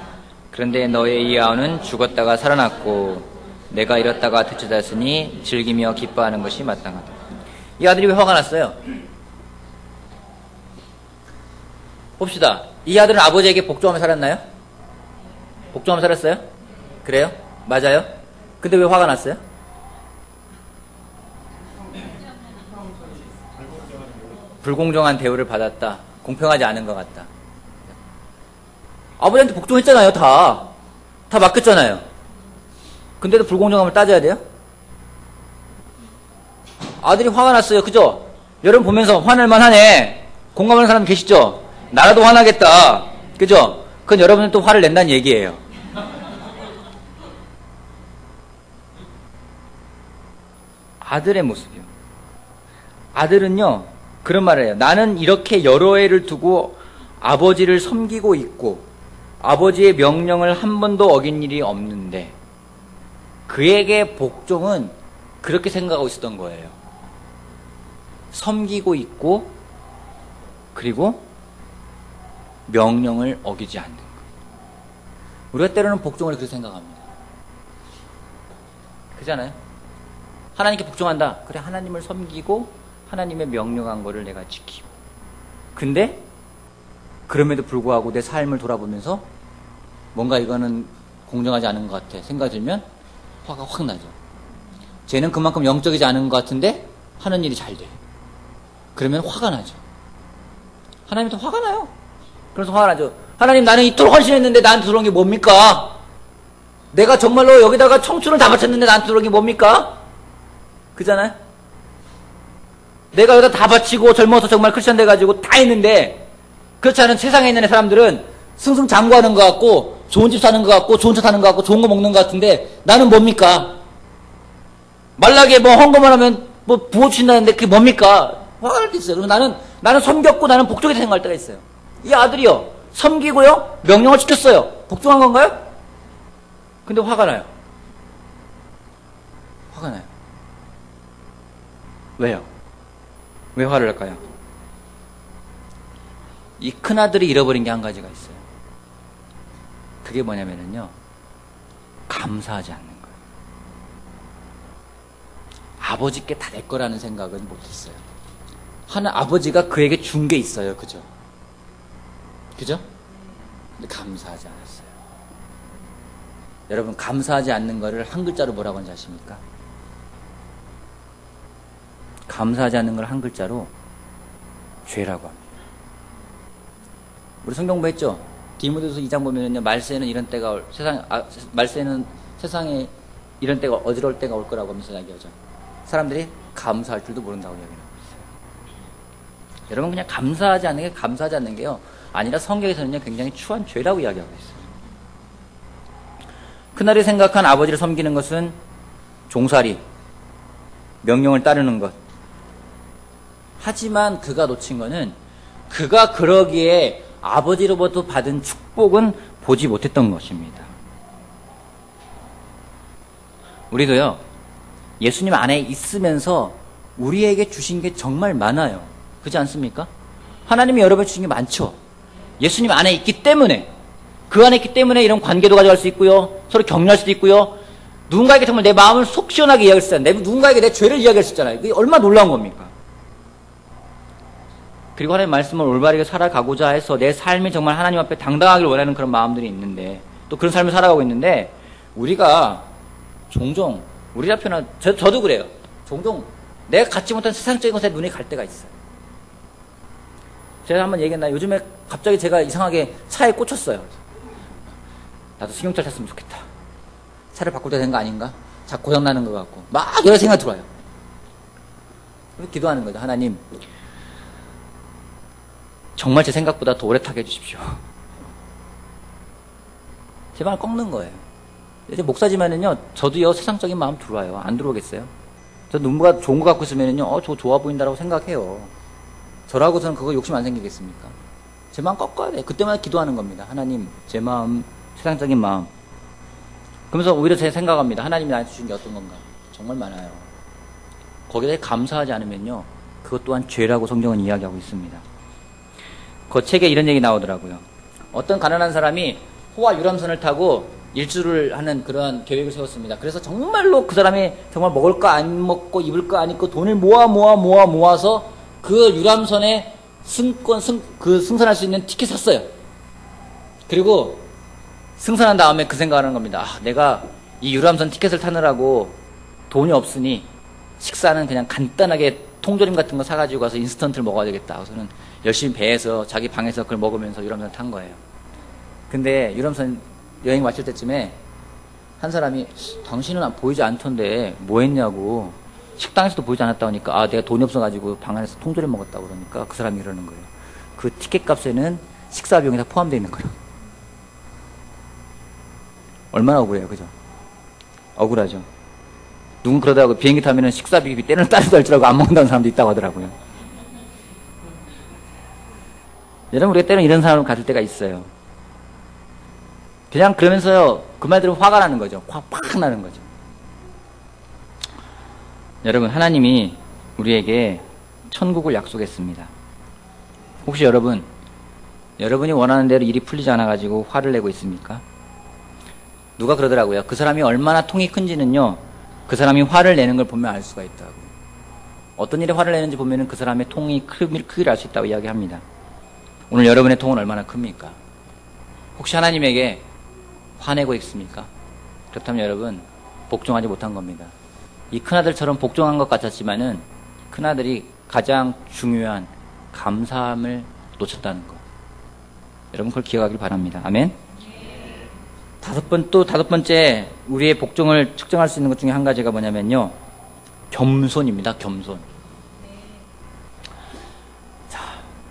그런데 너의 이 아우는 죽었다가 살아났고 내가 잃었다가 되찾았으니 즐기며 기뻐하는 것이 마땅하다. 이 아들이 왜 화가 났어요? 봅시다. 이 아들은 아버지에게 복종하며 살았나요? 복종하며 살았어요? 그래요? 맞아요? 근데 왜 화가 났어요? 불공정한 대우를 받았다. 공평하지 않은 것 같다. 아버지한테 복종했잖아요. 다 맡겼잖아요. 근데도 불공정함을 따져야 돼요? 아들이 화가 났어요. 그죠? 여러분 보면서 화날만 하네. 공감하는 사람 계시죠? 나라도 화나겠다. 그죠? 그건 여러분은 또 화를 낸다는 얘기예요. 아들의 모습이요. 아들은요, 그런 말을 해요. 나는 이렇게 여러 해를 두고 아버지를 섬기고 있고, 아버지의 명령을 한 번도 어긴 일이 없는데, 그에게 복종은 그렇게 생각하고 있었던 거예요. 섬기고 있고, 그리고 명령을 어기지 않는 것. 우리가 때로는 복종을 그렇게 생각합니다. 그렇잖아요? 하나님께 복종한다. 그래, 하나님을 섬기고 하나님의 명령한 거를 내가 지키고. 근데 그럼에도 불구하고 내 삶을 돌아보면서 뭔가 이거는 공정하지 않은 것 같아 생각이 들면 화가 확 나죠. 쟤는 그만큼 영적이지 않은 것 같은데 하는 일이 잘 돼. 그러면 화가 나죠. 하나님도 화가 나요. 그래서 화가 나죠. 하나님, 나는 이토록 헌신했는데 나한테 들어온 게 뭡니까? 내가 정말로 여기다가 청춘을 다 바쳤는데 나한테 들어온 게 뭡니까? 그잖아요? 내가 여기다 다 바치고 젊어서 정말 크리스천 돼가지고 다 했는데, 그렇지 않은 세상에 있는 사람들은 승승장구하는 것 같고, 좋은 집 사는 것 같고, 좋은 차 타는 것 같고, 좋은 거 먹는 것 같은데, 나는 뭡니까? 말라게 뭐 헌금을 하면 뭐 부어주신다는데 그게 뭡니까? 화가 날 때 있어요. 그래서 나는 섬겼고 나는 복종이 생각할 때가 있어요. 이 아들이요, 섬기고요, 명령을 지켰어요. 복종한 건가요? 근데 화가 나요. 화가 나요. 왜요? 왜 화를 낼까요? 이 큰아들이 잃어버린 게 한 가지가 있어요. 그게 뭐냐면요, 감사하지 않는 거예요. 아버지께 다 내 거라는 생각은 못했어요. 아버지가 그에게 준 게 있어요. 그죠? 그죠? 근데 감사하지 않았어요. 여러분, 감사하지 않는 거를 한 글자로 뭐라고 하는지 아십니까? 감사하지 않는 걸 한 글자로 죄라고 합니다. 우리 성경 공부했죠? 디모데후서 2장 보면은요, 말세는 이런 때가 말세는 세상에 이런 때가 어지러울 때가 올 거라고 하면서 이야기하죠. 사람들이 감사할 줄도 모른다고 이야기하고 있어요. 여러분, 그냥 감사하지 않는 게요, 아니라 성경에서는요, 굉장히 추한 죄라고 이야기하고 있어요. 그날이 생각한 아버지를 섬기는 것은 종살이, 명령을 따르는 것. 하지만 그가 놓친 거는, 그가 그러기에 아버지로부터 받은 축복은 보지 못했던 것입니다. 우리도요, 예수님 안에 있으면서 우리에게 주신 게 정말 많아요. 그렇지 않습니까? 하나님이 여러분에 주신 게 많죠. 예수님 안에 있기 때문에, 그 안에 있기 때문에 이런 관계도 가져갈 수 있고요, 서로 격려할 수도 있고요, 누군가에게 정말 내 마음을 속 시원하게 이야기할 수 있잖아요. 누군가에게 내 죄를 이야기할 수 있잖아요. 그게 얼마나 놀라운 겁니까? 그리고 하나님의 말씀을 올바르게 살아가고자 해서 내 삶이 정말 하나님 앞에 당당하길 원하는 그런 마음들이 있는데, 또 그런 삶을 살아가고 있는데, 우리가 종종, 우리 앞에는, 저도 그래요. 종종 내가 갖지 못한 세상적인 것에 눈이 갈 때가 있어요. 제가 한번 얘기했나요? 요즘에 갑자기 제가 이상하게 차에 꽂혔어요. 나도 승용차를 탔으면 좋겠다. 차를 바꿀 때 된 거 아닌가? 자꾸 고장나는 것 같고 막 여러 생각이 들어요. 그래서 기도하는 거죠. 하나님, 정말 제 생각보다 더 오래 타게 해주십시오. 제 마음을 꺾는 거예요. 이제 목사지만은요, 저도요, 세상적인 마음 들어와요. 안 들어오겠어요? 저 누군가 좋은 거 갖고 있으면은요, 저거 좋아 보인다라고 생각해요. 저라고서는 그거 욕심 안 생기겠습니까? 제 마음 꺾어야 돼. 그때마다 기도하는 겁니다. 하나님, 제 마음, 세상적인 마음. 그러면서 오히려 제가 생각합니다. 하나님이 나한테 주신 게 어떤 건가? 정말 많아요. 거기에 대해 감사하지 않으면요, 그것 또한 죄라고 성경은 이야기하고 있습니다. 그 책에 이런 얘기 나오더라고요. 어떤 가난한 사람이 호화 유람선을 타고 일주를 하는 그런 계획을 세웠습니다. 그래서 정말로 그 사람이 정말 먹을 거 안 먹고 입을 거 안 입고 돈을 모아서 그 유람선에 승선할 수 있는 티켓 샀어요. 그리고 승선한 다음에 그 생각을 하는 겁니다. 내가 이 유람선 티켓을 타느라고 돈이 없으니 식사는 그냥 간단하게 통조림 같은 거 사가지고 가서 인스턴트를 먹어야 되겠다. 그래서는 열심히 배에서 자기 방에서 그걸 먹으면서 유람선 탄 거예요. 근데 유람선 여행 마칠 때쯤에 한 사람이, 당신은 보이지 않던데 뭐 했냐고 식당에서도 보이지 않았다 하니까 아 내가 돈이 없어가지고 방 안에서 통조림 먹었다고 그러니까 그 사람이 그러는 거예요. 그 티켓 값에는 식사 비용이 다 포함되어 있는 거예요. 얼마나 억울해요, 그죠? 억울하죠. 누군 그러더라고요. 비행기 타면은 식사비 때는 따로 줄 알고 안 먹는다는 사람도 있다고 하더라고요. 여러분, 우리가 때는 이런 사람을 가질 때가 있어요. 그냥 그러면서요, 그 말 들으면 화가 나는 거죠. 팍 나는 거죠. 여러분, 하나님이 우리에게 천국을 약속했습니다. 혹시 여러분이 원하는 대로 일이 풀리지 않아가지고 화를 내고 있습니까? 누가 그러더라고요. 그 사람이 얼마나 통이 큰지는요, 그 사람이 화를 내는 걸 보면 알 수가 있다고. 어떤 일에 화를 내는지 보면 그 사람의 통이 크기를 알 수 있다고 이야기합니다. 오늘 여러분의 통은 얼마나 큽니까? 혹시 하나님에게 화내고 있습니까? 그렇다면 여러분, 복종하지 못한 겁니다. 이 큰아들처럼 복종한 것 같았지만은 큰아들이 가장 중요한 감사함을 놓쳤다는 것. 여러분 그걸 기억하길 바랍니다. 아멘? 다섯 번째 우리의 복종을 측정할 수 있는 것 중에 한 가지가 뭐냐면요, 겸손입니다. 겸손. 자,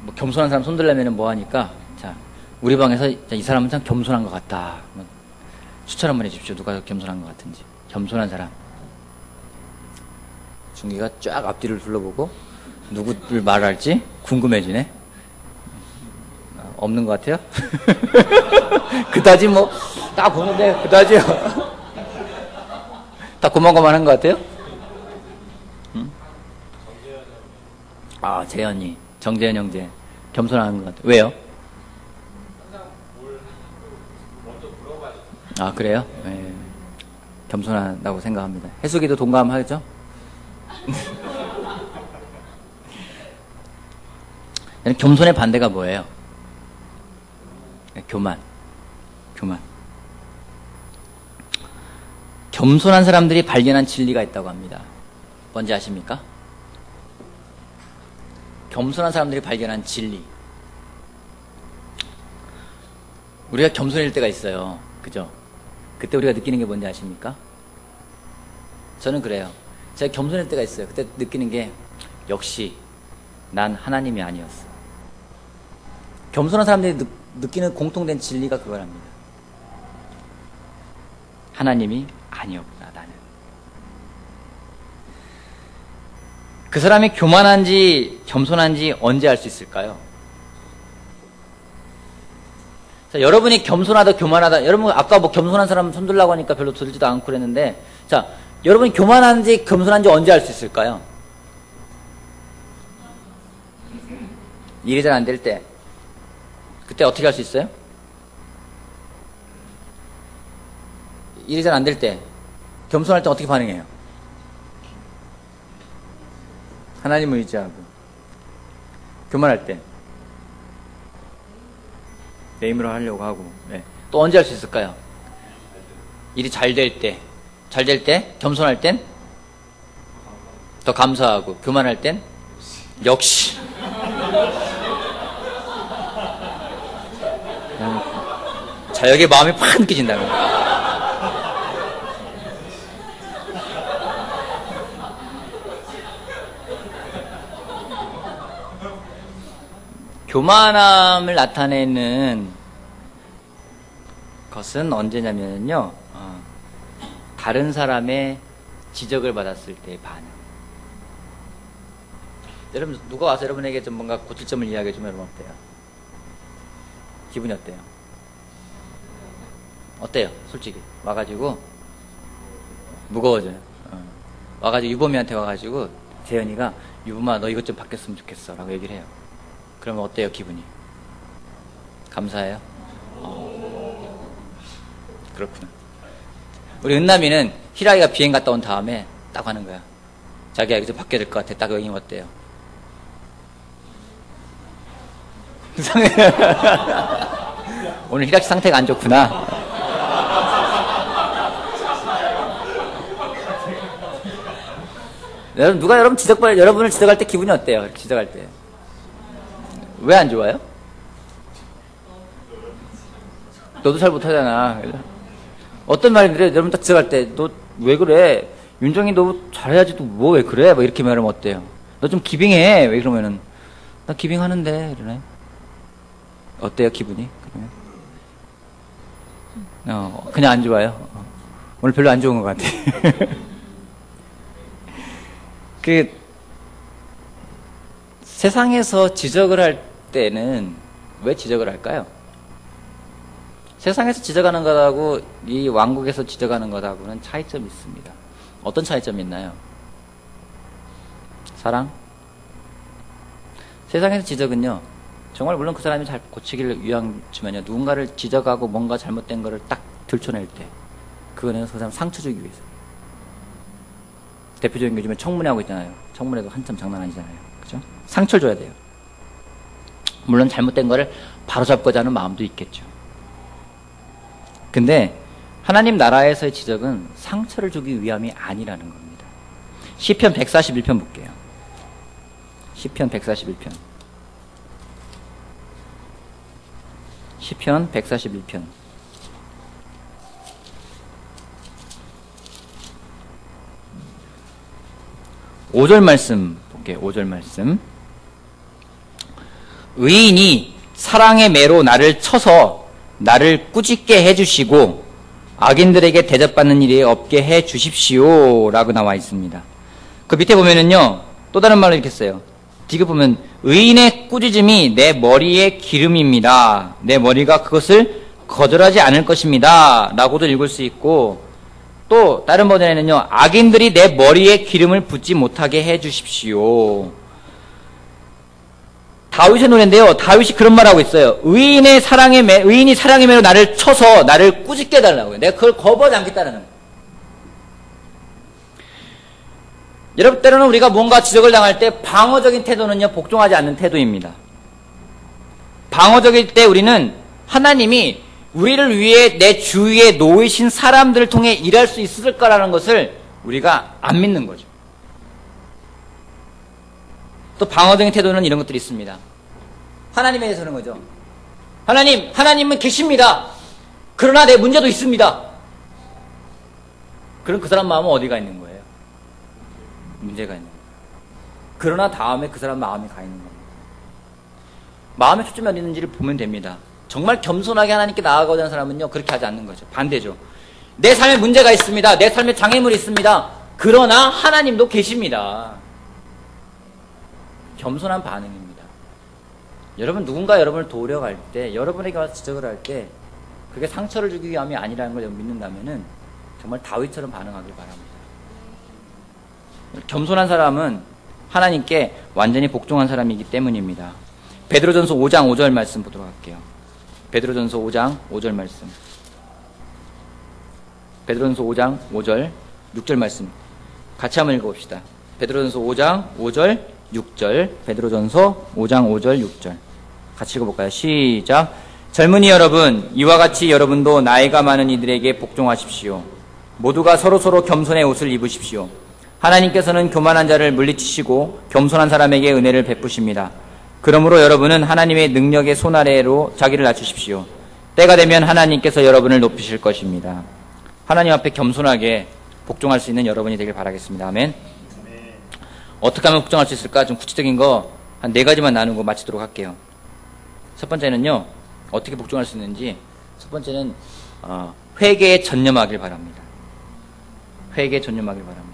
뭐 겸손한 사람 손들려면 뭐 하니까, 자, 우리 방에서 이 사람은 참 겸손한 것 같다. 추천 한번 해주십시오. 누가 겸손한 것 같은지. 겸손한 사람. 중기가 쫙 앞뒤를 둘러보고 누구를 말할지 궁금해지네. 없는 것 같아요? 그다지 뭐 딱 보는데 그다지요. 다 고만고만한 것 같아요? 응? 아, 재현이, 정재현 형제 겸손한 것 같아요. 왜요? 아, 그래요? 네. 겸손하다고 생각합니다. 해수기도 동감하죠? 겸손의 반대가 뭐예요? 교만. 겸손한 사람들이 발견한 진리가 있다고 합니다. 뭔지 아십니까? 겸손한 사람들이 발견한 진리. 우리가 겸손일 때가 있어요. 그죠? 그때 우리가 느끼는 게 뭔지 아십니까? 저는 그래요. 제가 겸손할 때가 있어요. 그때 느끼는 게 역시 난 하나님이 아니었어. 겸손한 사람들이 느끼는 공통된 진리가 그거랍니다. 하나님이 아니었구나, 나는. 그 사람이 교만한지 겸손한지 언제 알 수 있을까요? 자, 여러분이 겸손하다 교만하다, 여러분 아까 뭐 겸손한 사람 손들라고 하니까 별로 들지도 않고 그랬는데, 자, 여러분이 교만한지 겸손한지 언제 알 수 있을까요? 일이 잘 안 될 때. 그때 어떻게 할 수 있어요? 일이 잘 안 될 때, 겸손할 때 어떻게 반응해요? 하나님을 의지하고. 교만할 때, 내 힘으로 하려고 하고. 네. 또 언제 할 수 있을까요? 일이 잘 될 때. 잘 될 때, 겸손할 땐 더 감사하고, 교만할 땐 역시. 자, 여기에 마음이 팍 느껴진다는 거예요. 교만함을 나타내는 것은 언제냐면요, 다른 사람의 지적을 받았을 때의 반응. 여러분, 누가 와서 여러분에게 좀 뭔가 고칠 점을 이야기해 주면 여러분 어때요? 기분이 어때요? 어때요? 솔직히 와가지고 무거워져요. 와가지고 유범이한테 와가지고 재현이가 유범아 너 이것 좀 바뀌었으면 좋겠어 라고 얘기를 해요. 그러면 어때요? 기분이? 감사해요? 그렇구나. 우리 은남이는 희라이가 비행 갔다 온 다음에 딱 하는 거야. 자기야 이거 좀 바뀌어야 될 것 같아. 딱 여기 어때요? 오늘 희락씨 상태가 안 좋구나. 누가 여러분을 지적할 때 기분이 어때요? 이렇게 지적할 때. 왜 안 좋아요? 너도 잘 못하잖아. 어떤 말인데 여러분 딱 지적할 때 너 왜 그래? 윤정이 너 잘해야지 또 뭐 왜 그래? 뭐 이렇게 말하면 어때요? 너 좀 기빙해. 왜 그러면은 나 기빙하는데 이러네. 어때요 기분이? 그러면 그냥 안 좋아요. 오늘 별로 안 좋은 것 같아. 세상에서 지적을 할 때는 왜 지적을 할까요? 세상에서 지적하는 것하고 이 왕국에서 지적하는 것하고는 차이점이 있습니다. 어떤 차이점이 있나요? 사랑? 세상에서 지적은요, 정말 물론 그 사람이 잘 고치기를 위한 주면요, 누군가를 지적하고 뭔가 잘못된 거를 딱 들춰낼 때, 그거는 그 사람 상처 주기 위해서. 대표적인 게 요즘에 청문회 하고 있잖아요. 청문회도 한참 장난 아니잖아요. 그죠? 상처를 줘야 돼요. 물론 잘못된 거를 바로잡고자 하는 마음도 있겠죠. 근데 하나님 나라에서의 지적은 상처를 주기 위함이 아니라는 겁니다. 시편 141편 볼게요. 시편 141편. 시편 141편. 5절 말씀 볼게요. 5절 말씀. 의인이 사랑의 매로 나를 쳐서 나를 꾸짖게 해주시고 악인들에게 대접받는 일이 없게 해주십시오 라고 나와 있습니다. 그 밑에 보면은요, 또 다른 말로 이렇게 써요. 뒤에 보면 의인의 꾸짖음이 내 머리의 기름입니다. 내 머리가 그것을 거절하지 않을 것입니다 라고도 읽을 수 있고, 또 다른 버전에는요, 악인들이 내 머리에 기름을 붓지 못하게 해주십시오. 다윗의 노래인데요, 다윗이 그런 말하고 있어요. 의인이 사랑의 매로 나를 쳐서 나를 꾸짖게 해달라고요. 내가 그걸 거부하지 않겠다는 거예요. 여러분, 때로는 우리가 뭔가 지적을 당할 때 방어적인 태도는요, 복종하지 않는 태도입니다. 방어적일 때 우리는 하나님이 우리를 위해 내 주위에 놓이신 사람들을 통해 일할 수 있을 거라는 것을 우리가 안 믿는 거죠. 또 방어적인 태도는 이런 것들이 있습니다. 하나님에 대해서 그런 거죠. 하나님은 계십니다. 그러나 내 문제도 있습니다. 그럼 그 사람 마음은 어디가 있는 거예요? 문제가 있는 거예요. 그러나 다음에 그 사람 마음이 가 있는 겁니다. 마음에 초점이 어디 있는지를 보면 됩니다. 정말 겸손하게 하나님께 나아가고자 하는 사람은요, 그렇게 하지 않는 거죠. 반대죠. 내 삶에 문제가 있습니다. 내 삶에 장애물이 있습니다. 그러나 하나님도 계십니다. 겸손한 반응입니다. 여러분, 누군가 여러분을 도우려 갈 때, 여러분에게 와서 지적을 할 때, 그게 상처를 주기 위함이 아니라는 걸 믿는다면은 정말 다윗처럼 반응하길 바랍니다. 겸손한 사람은 하나님께 완전히 복종한 사람이기 때문입니다. 베드로전서 5장 5절 말씀 보도록 할게요. 베드로전서 5장 5절 말씀. 베드로전서 5장 5절 6절 말씀 같이 한번 읽어봅시다. 베드로전서 5장 5절 6절. 베드로전서 5장 5절 6절 같이 읽어볼까요? 시작. 젊은이 여러분, 이와 같이 여러분도 나이가 많은 이들에게 복종하십시오. 모두가 서로서로 겸손의 옷을 입으십시오. 하나님께서는 교만한 자를 물리치시고 겸손한 사람에게 은혜를 베푸십니다. 그러므로 여러분은 하나님의 능력의 손 아래로 자기를 낮추십시오. 때가 되면 하나님께서 여러분을 높이실 것입니다. 하나님 앞에 겸손하게 복종할 수 있는 여러분이 되길 바라겠습니다. 아멘. 어떻게 하면 복종할 수 있을까? 좀 구체적인 거 한 4가지만 나누고 마치도록 할게요. 첫 번째는요, 어떻게 복종할 수 있는지, 첫 번째는 회개에 전념하길 바랍니다. 회개에 전념하길 바랍니다.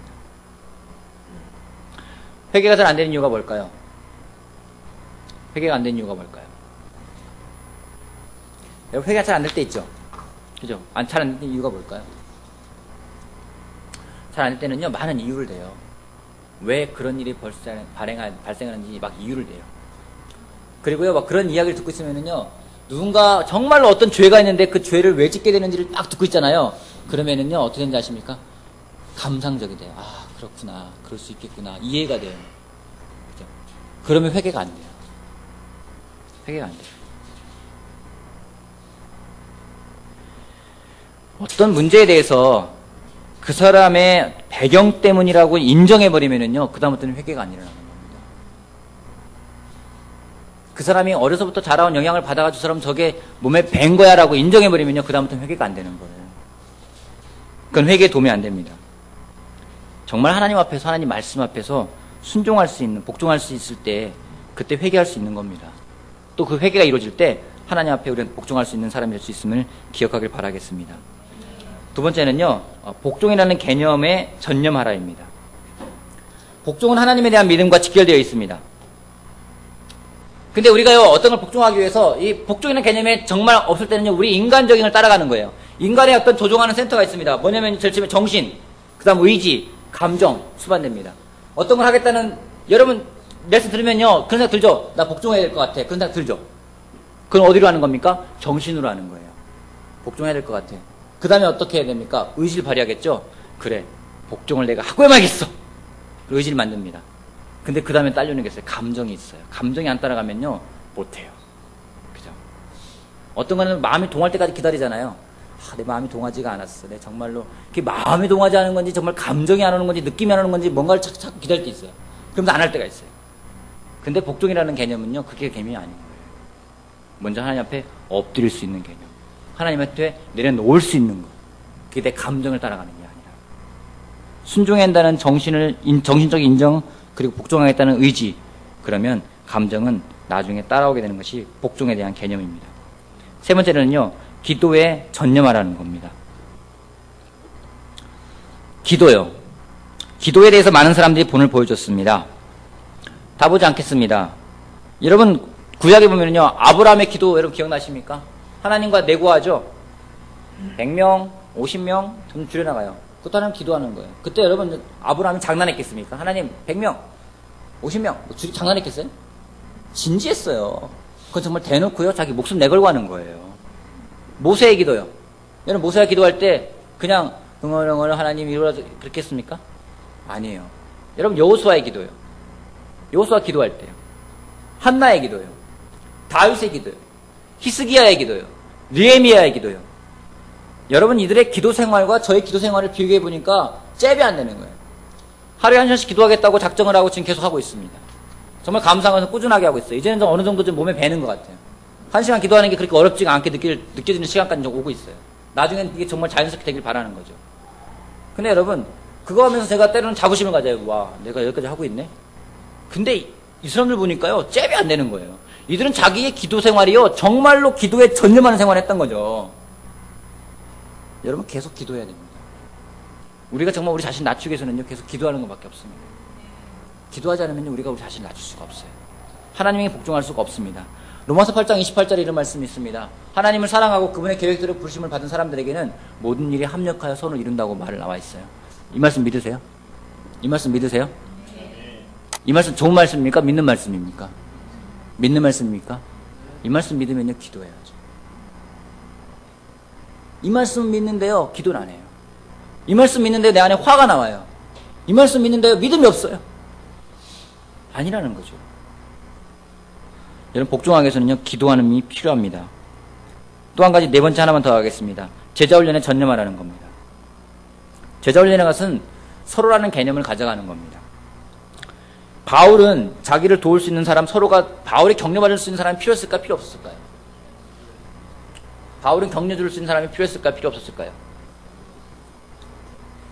회개가 잘 안 되는 이유가 뭘까요? 회개가 안 되는 이유가 뭘까요? 회개가 잘 안 될 때 있죠? 그죠? 잘 안 될 이유가 뭘까요? 잘 안 될 때는요, 많은 이유를 대요. 왜 그런 일이 발생하는지 막 이유를 대요. 그리고요, 막 그런 이야기를 듣고 있으면은요, 누군가 정말로 어떤 죄가 있는데 그 죄를 왜 짓게 되는지를 딱 듣고 있잖아요. 그러면은요, 어떻게 되는지 아십니까? 감상적이 돼요. 아, 그렇구나. 그럴 수 있겠구나. 이해가 돼요. 그죠? 그러면 회개가 안 돼요. 회개가 안 돼요. 어떤 문제에 대해서 그 사람의 배경 때문이라고 인정해버리면은요, 그다음부터는 회개가 안 일어나는 겁니다. 그 사람이 어려서부터 자라온 영향을 받아가지고 그 사람 저게 몸에 밴 거야 라고 인정해버리면요, 그다음부터는 회개가 안 되는 거예요. 그건 회개에 도움이 안 됩니다. 정말 하나님 앞에서, 하나님 말씀 앞에서 순종할 수 있는, 복종할 수 있을 때 그때 회개할 수 있는 겁니다. 또 그 회개가 이루어질 때 하나님 앞에 우리는 복종할 수 있는 사람이 될 수 있음을 기억하길 바라겠습니다. 두 번째는요, 복종이라는 개념에 전념하라입니다. 복종은 하나님에 대한 믿음과 직결되어 있습니다. 근데 우리가요, 어떤 걸 복종하기 위해서 이 복종이라는 개념에 정말 없을 때는요, 우리 인간적인 걸 따라가는 거예요. 인간의 어떤 조종하는 센터가 있습니다. 뭐냐면 제일 처음에 정신, 그 다음 의지, 감정 수반됩니다. 어떤 걸 하겠다는, 여러분 레슨 들으면요 그런 생각 들죠? 나 복종해야 될 것 같아. 그런 생각 들죠? 그건 어디로 하는 겁니까? 정신으로 하는 거예요. 복종해야 될 것 같아. 그 다음에 어떻게 해야 됩니까? 의지를 발휘하겠죠? 그래, 복종을 내가 하고 해야겠어. 의지를 만듭니다. 근데 그 다음에 딸려오는 게 있어요. 감정이 있어요. 감정이 안 따라가면요 못해요. 그죠? 어떤 거는 마음이 동할 때까지 기다리잖아요. 내 마음이 동하지가 않았어. 내 정말로 그게 마음이 동하지 않은 건지, 정말 감정이 안 오는 건지, 느낌이 안 오는 건지, 뭔가를 자꾸 기다릴 때 있어요. 그러면서 안 할 때가 있어요. 근데 복종이라는 개념은요, 그게 개념이 아닌 거예요. 먼저 하나님 앞에 엎드릴 수 있는 개념, 하나님 앞에 내려놓을 수 있는 거, 그게 내 감정을 따라가는 게 아니라, 순종해야 한다는 정신적 인정, 그리고 복종하겠다는 의지, 그러면 감정은 나중에 따라오게 되는 것이 복종에 대한 개념입니다. 세 번째는요, 기도에 전념하라는 겁니다. 기도요. 기도에 대해서 많은 사람들이 본을 보여줬습니다. 다 보지 않겠습니다. 여러분 구약에 보면요, 아브라함의 기도 여러분 기억나십니까? 하나님과 내고하죠. 100명, 50명 좀 줄여나가요. 그것도 하나님 기도하는 거예요. 그때 여러분 아브라함이 장난했겠습니까? 하나님 100명, 50명 장난했겠어요? 진지했어요. 그건 정말 대놓고요, 자기 목숨 내걸고 하는 거예요. 모세의 기도요. 여러분 모세가 기도할 때 그냥 응얼응얼 하나님 이루라 그렇게 했습니까? 아니에요. 여러분 여호수아의 기도요. 여호수아 기도할 때요. 한나의 기도요. 다윗의 기도요. 히스기야의 기도요. 느헤미야의 기도요. 여러분 이들의 기도 생활과 저의 기도 생활을 비교해 보니까 잽이 안 되는 거예요. 하루에 한 시간씩 기도하겠다고 작정을 하고 지금 계속 하고 있습니다. 정말 감사하면서 꾸준하게 하고 있어요. 이제는 좀 어느 정도 좀 몸에 배는 것 같아요. 한 시간 기도하는 게 그렇게 어렵지가 않게 느껴지는 시간까지 좀 오고 있어요. 나중엔 이게 정말 자연스럽게 되길 바라는 거죠. 근데 여러분 그거 하면서 제가 때로는 자부심을 가져요. 와, 내가 여기까지 하고 있네. 근데 이 사람들 보니까요, 잽이 안 되는 거예요. 이들은 자기의 기도 생활이요, 정말로 기도에 전념하는 생활을 했던 거죠. 여러분 계속 기도해야 됩니다. 우리가 정말 우리 자신 낮추기 위해서는요, 계속 기도하는 것밖에 없습니다. 기도하지 않으면 우리가 우리 자신을 낮출 수가 없어요. 하나님에게 복종할 수가 없습니다. 로마서 8장 28절에 이런 말씀이 있습니다. 하나님을 사랑하고 그분의 계획대로 부르심을 받은 사람들에게는 모든 일이 합력하여 선을 이룬다고 말을 나와 있어요. 이 말씀 믿으세요? 이 말씀 믿으세요? 이 말씀 좋은 말씀입니까? 믿는 말씀입니까? 믿는 말씀입니까? 이 말씀 믿으면요, 기도해야죠. 이 말씀 믿는데요, 기도는 안 해요. 이 말씀 믿는데 내 안에 화가 나와요. 이 말씀 믿는데요, 믿음이 없어요. 아니라는 거죠. 여러분 복종하기 위해서는요, 기도하는 힘이 필요합니다. 또 한 가지, 네 번째 하나만 더 하겠습니다. 제자훈련에 전념하라는 겁니다. 제자훈련에 것은 서로라는 개념을 가져가는 겁니다. 바울은 자기를 도울 수 있는 사람, 서로가 바울이 격려받을 수 있는 사람이 필요했을까, 필요 없었을까요? 바울은 격려 줄 수 있는 사람이 필요했을까, 필요 없었을까요?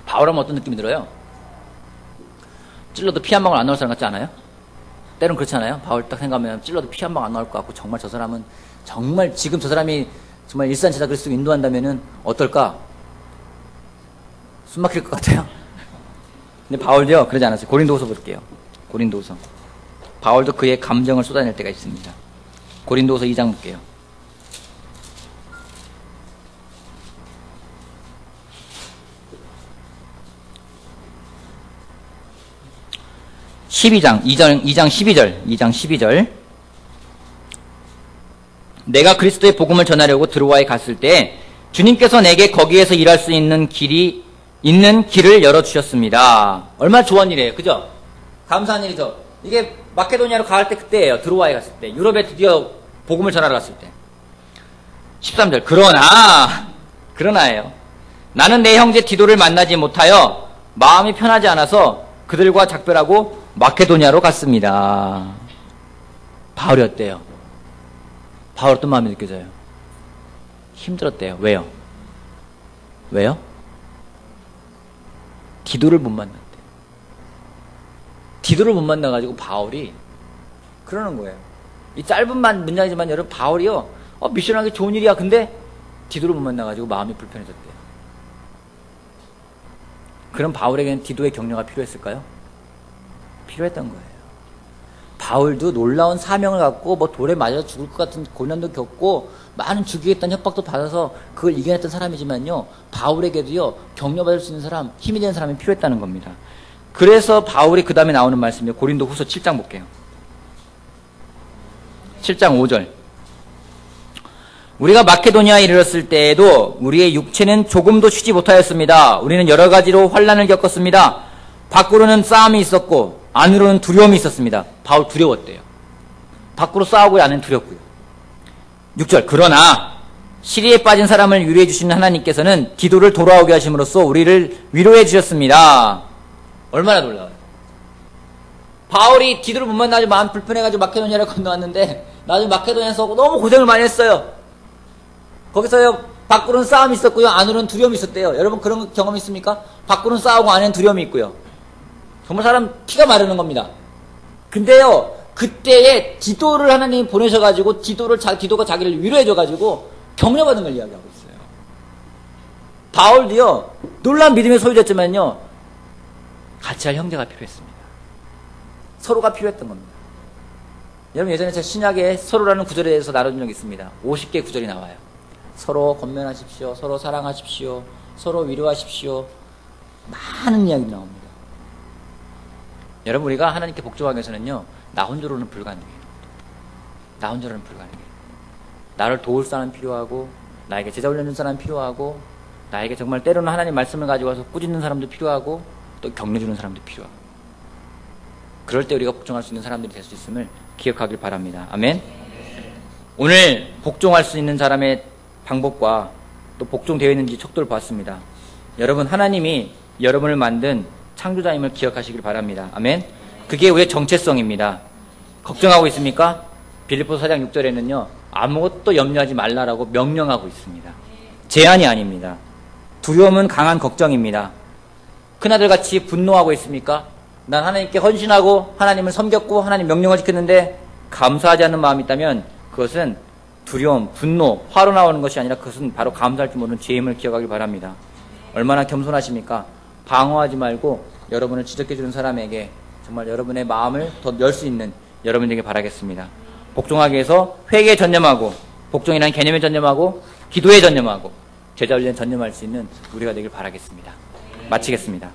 바울하면 어떤 느낌이 들어요? 찔러도 피 한 방울 안 나올 사람 같지 않아요? 때론 그렇지 않아요? 바울 딱 생각하면 찔러도 피 한 방울 안 나올 것 같고, 정말 저 사람은 정말 지금 저 사람이 정말 일산지사 그리스도로 인도한다면은 어떨까? 숨 막힐 것 같아요. 근데 바울도요, 그러지 않았어요. 고린도후서 볼게요. 고린도후서. 바울도 그의 감정을 쏟아낼 때가 있습니다. 고린도후서 2장 볼게요. (12장) 2장 12절 내가 그리스도의 복음을 전하려고 드로아에 갔을 때 주님께서 내게 거기에서 일할 수 있는 길을 열어주셨습니다. 얼마나 좋은 일이에요. 그죠? 감사한 일이죠. 이게 마케도니아로 갈 때 그때예요. 드로아에 갔을 때. 유럽에 드디어 복음을 전하러 갔을 때. 13절. 그러나예요. 나는 내 형제 디도를 만나지 못하여 마음이 편하지 않아서 그들과 작별하고 마케도니아로 갔습니다. 바울이 어때요? 바울 어떤 마음이 느껴져요? 힘들었대요. 왜요? 디도를 못 만났대요. 디도를 못 만나가지고 바울이 그러는 거예요. 이 짧은 문장이지만 여러분 바울이요. 미션하기 좋은 일이야. 근데 디도를 못 만나가지고 마음이 불편해졌대요. 그럼 바울에게는 디도의 격려가 필요했을까요? 필요했던 거예요. 바울도 놀라운 사명을 갖고 돌에 맞아 죽을 것 같은 고난도 겪고 많은 죽이겠다는 협박도 받아서 그걸 이겨냈던 사람이지만요. 바울에게도요. 격려받을 수 있는 사람, 힘이 되는 사람이 필요했다는 겁니다. 그래서 바울이 그 다음에 나오는 말씀이요. 고린도 후서 7장 볼게요. 7장 5절. 우리가 마케도니아에 이르렀을 때에도 우리의 육체는 조금도 쉬지 못하였습니다. 우리는 여러 가지로 환난을 겪었습니다. 밖으로는 싸움이 있었고 안으로는 두려움이 있었습니다. 바울 두려웠대요. 밖으로 싸우고 안은 두렵고요. 6절. 그러나 시리에 빠진 사람을 위로해 주시는 하나님께서는 디도를 돌아오게 하심으로써 우리를 위로해 주셨습니다. 얼마나 놀라워요. 바울이 디도를 못 만나가지고 마음 불편해가지고 마케도니아를 건너왔는데 나중에 마케도니아에서 너무 고생을 많이 했어요. 거기서요 밖으로는 싸움이 있었고요 안으로는 두려움이 있었대요. 여러분 그런 경험 있습니까? 밖으로는 싸우고 안에는 두려움이 있고요. 정말 사람 피가 마르는 겁니다. 근데요 그때에 디도를 하나님이 보내셔가지고 디도가 자기를 위로해줘가지고 격려받은 걸 이야기하고 있어요. 바울도요 놀라운 믿음의 소유자였지만요 같이 할 형제가 필요했습니다. 서로가 필요했던 겁니다. 여러분 예전에 제가 신약에 서로라는 구절에 대해서 나눈 적이 있습니다. 50개 구절이 나와요. 서로 권면하십시오. 서로 사랑하십시오. 서로 위로하십시오. 많은 이야기가 나옵니다. 여러분 우리가 하나님께 복종하기 위해서는요 나 혼자로는 불가능해요. 나 혼자로는 불가능해요. 나를 도울 사람 필요하고 나에게 제자 훈련해준 사람 필요하고 나에게 정말 때로는 하나님 말씀을 가지고 와서 꾸짖는 사람도 필요하고 또 격려주는 사람도 필요하고 그럴 때 우리가 복종할 수 있는 사람들이 될 수 있음을 기억하길 바랍니다. 아멘. 오늘 복종할 수 있는 사람의 방법과 또 복종되어 있는지 척도를 봤습니다. 여러분 하나님이 여러분을 만든 창조자임을 기억하시길 바랍니다. 아멘. 그게 우리의 정체성입니다. 걱정하고 있습니까? 빌립보서 4장 6절에는요 아무것도 염려하지 말라라고 명령하고 있습니다. 제한이 아닙니다. 두려움은 강한 걱정입니다. 큰아들같이 분노하고 있습니까? 난 하나님께 헌신하고 하나님을 섬겼고 하나님 명령을 지켰는데 감사하지 않는 마음이 있다면 그것은 두려움, 분노, 화로 나오는 것이 아니라 그것은 바로 감사할 줄 모르는 죄임을 기억하길 바랍니다. 얼마나 겸손하십니까? 방어하지 말고 여러분을 지적해주는 사람에게 정말 여러분의 마음을 더 열 수 있는 여러분 되길 바라겠습니다. 복종하기 위해서 회개에 전념하고 복종이라는 개념에 전념하고 기도에 전념하고 제자 훈련에 전념할 수 있는 우리가 되길 바라겠습니다. 마치겠습니다.